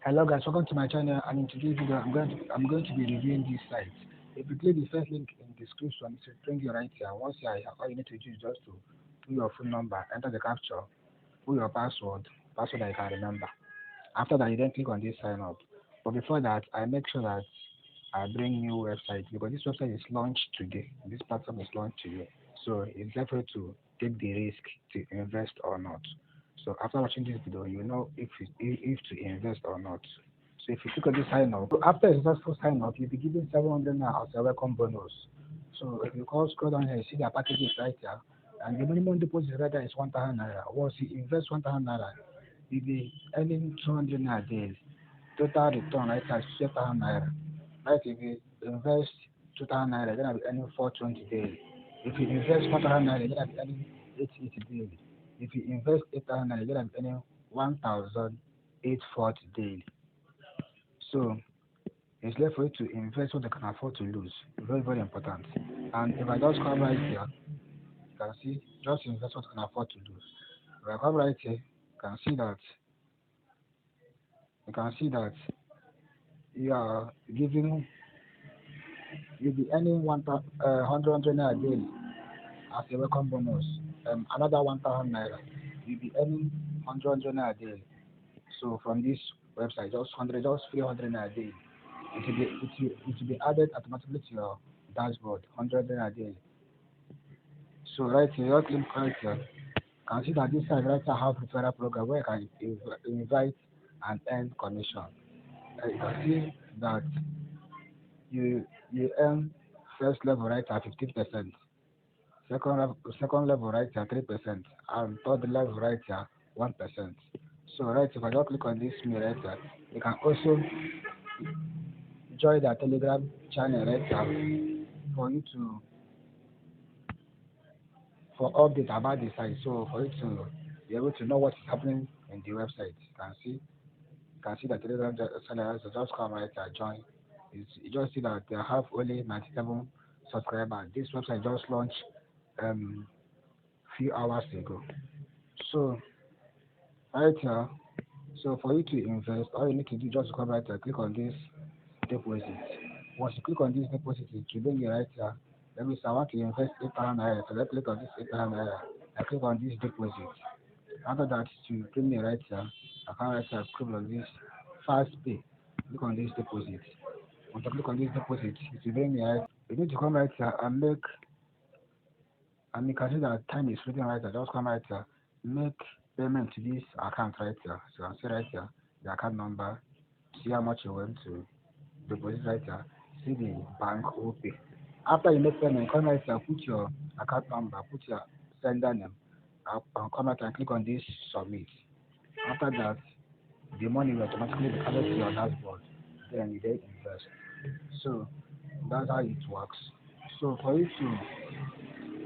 Hello guys, welcome to my channel, and in today's video I'm going to be reviewing this site. If you click the first link in the description, it will bring you right here. Once you are here, all you need to do is just to put your phone number, enter the captcha, put your password that you can remember. After that, you then click on this sign up. But before that, I make sure that I bring new website, because this website is launched today. This platform is launched today, so it's therefore to take the risk to invest or not. So after watching this video, you know if to invest or not. So if you click on this sign up, so after a successful sign up, you'll be given 700 naira as a welcome bonus. So if you scroll down here, you see their packages right here, and the minimum deposit right there is 1,000 naira. Once you invest 1,000 naira, you'll be earning 200 naira daily. Total return right here is 12,000 naira. Right, if you invest 2,000 naira, then I'll be earning 420 daily. If you invest 4,000 naira, then I'll be earning 880 daily. If you invest 8,000 naira, then I'll be earning 1,840 daily. So it's left for you to invest what they can afford to lose. Very, very important. And if I just come right here, you can see just invest what you can afford to lose. If I come right here, you can see that you are giving, you'll be earning 100 naira daily as a welcome bonus. Another 1,000 naira, you'll be earning 100 naira daily. So from this website, just 300 naira daily. It will be added automatically to your dashboard, 100 naira daily. So right here, you click right here. You can see that this side right here have referral program where you can invite and earn commission. You can see that you earn first level right at 15%, second level right at 3%, and third level right at 1%. So right, if I just click on this me right here, you can also join the Telegram channel right here for you to for update about the site. So for you to be able to know what is happening in the website, you can see the Telegram channel. So just come right here, join. You just see that they have only 97 subscribers. This website just launched few hours ago. So right here, so for you to invest, all you need to do just come right here, click on this deposit. Once you click on this deposit, it will bring you right here. Let me say I want to invest 8,000 naira. So let's click on this 8,000 naira. I click on this deposit. After that, to bring me right here, I can right here click on this fast pay. Click on this deposit. Once I click on this deposit, it will bring me right. You need to come right here and make, and you can see that time is written right here. Just come right here, make payment to this account right here. So you can see right here the account number, see how much you want to deposit right here, see the bank OP. After you make payment, come right here, put your account number, put your sender name, and come out and click on this submit. After that, the money will automatically be added to your dashboard. Then you then invest. So that's how it works. So for you to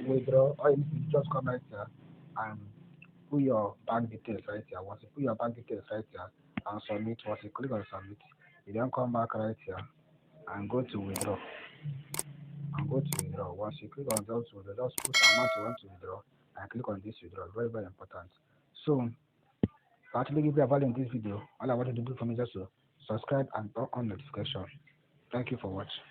withdraw, all you need to do, just come right here and put your bank details right here. Once you put your bank details right here and submit, once you click on submit, you then come back right here and go to withdraw. Once you click on just withdraw, just put amount you want to withdraw and click on this withdraw. Very, very important. So to actually give you a value in this video, all I want you to do for me is just to subscribe and turn on notification. Thank you for watching.